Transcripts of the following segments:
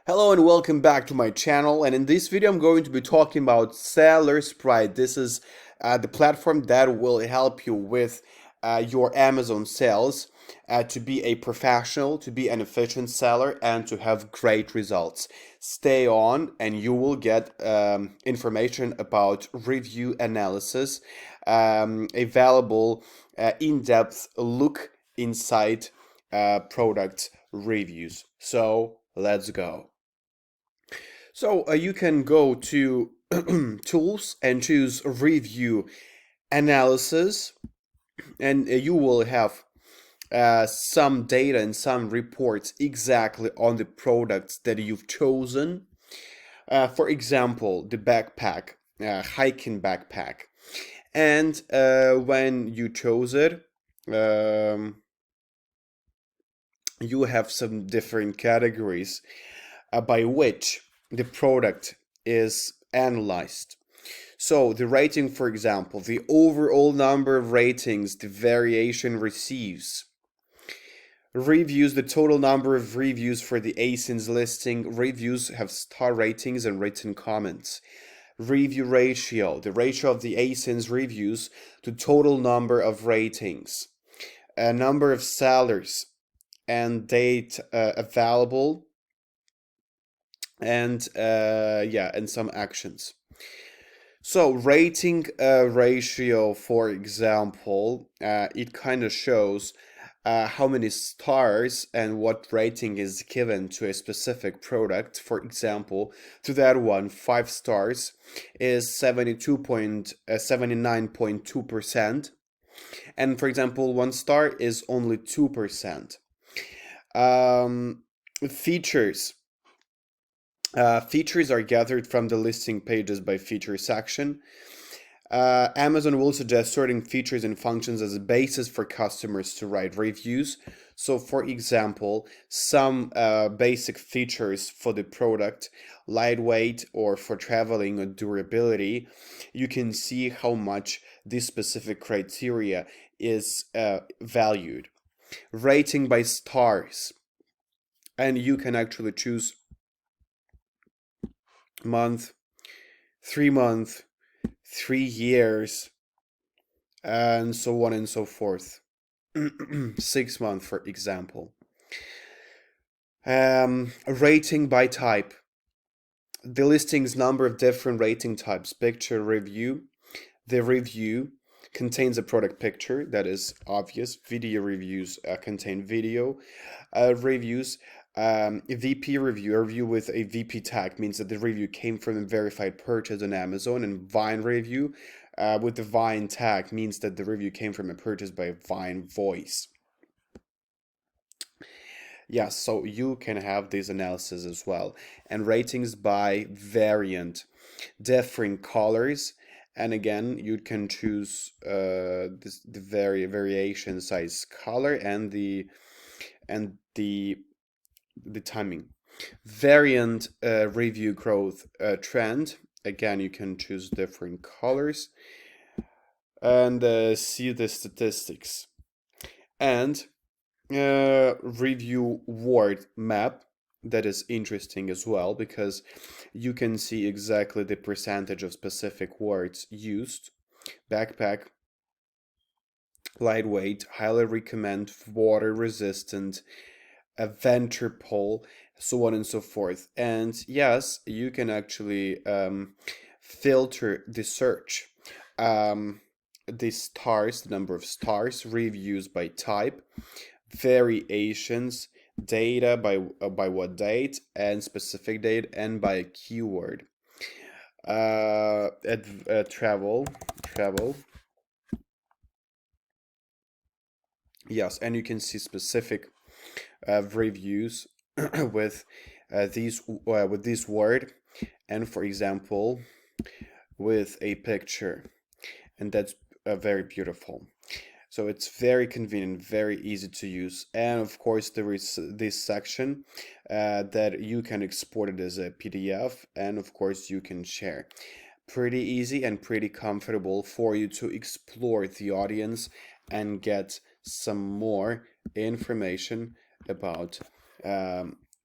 Hello and welcome back to my channel, and in this video I'm going to be talking about SellerSprite. This is the platform that will help you with your Amazon sales to be a professional, to be an efficient seller, and to have great results. Stay on and you will get information about review analysis, a valuable in-depth look inside product reviews. So let's go. So you can go to tools and choose review analysis, and you will have some data and some reports exactly on the products that you've chosen. For example, the backpack, hiking backpack. And when you chose it, um, you have some different categories by which the product is analyzed. So the rating, for example, the overall number of ratings the variation receives. Reviews, the total number of reviews for the ASINs listing. Reviews have star ratings and written comments. Review ratio, the ratio of the ASINs reviews to total number of ratings. A number of sellers and date available, and and some actions. So rating ratio, for example, it kind of shows how many stars and what rating is given to a specific product. For example, to that one, 5 stars is 79.2%, and for example, 1 star is only 2%. Features. Features are gathered from the listing pages by feature section. Amazon will suggest certain features and functions as a basis for customers to write reviews. So, for example, some basic features for the product, lightweight or for traveling or durability, you can see how much this specific criteria is valued. Rating by stars, and you can actually choose month, 3 month, 3 years, and so on and so forth. 6 month, for example. Rating by type. The listing's number of different rating types. Picture review. The review contains a product picture, that is obvious. Video reviews contain video reviews. VP review, a review with a VP tag means that the review came from a verified purchase on Amazon, and Vine review with the Vine tag means that the review came from a purchase by Vine Voice. Yes, so you can have this analysis as well. And ratings by variant, different colors, and again you can choose the variation size, color, and the timing. Variant review growth trend. Again, you can choose different colors and see the statistics. And review word map. That is interesting as well because you can see exactly the percentage of specific words used. Backpack, lightweight, highly recommend, water resistant, adventure pole, so on and so forth. And yes, you can actually filter the search. The stars, the number of stars, reviews by type, variations, data by what date, and specific date, and by a keyword. Travel. Yes, and you can see specific reviews with this word, and for example with a picture, and that's very beautiful. So it's very convenient, very easy to use, and of course there is this section that you can export it as a PDF, and of course you can share. Pretty easy and pretty comfortable for you to explore the audience and get some more information about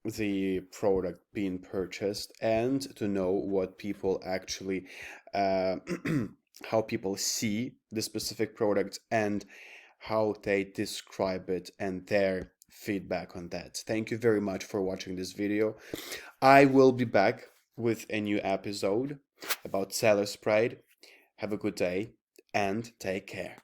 the product being purchased, and to know what people actually how people see the specific product and how they describe it and their feedback on that. Thank you very much for watching this video. I will be back with a new episode about SellerSprite. Have a good day and take care.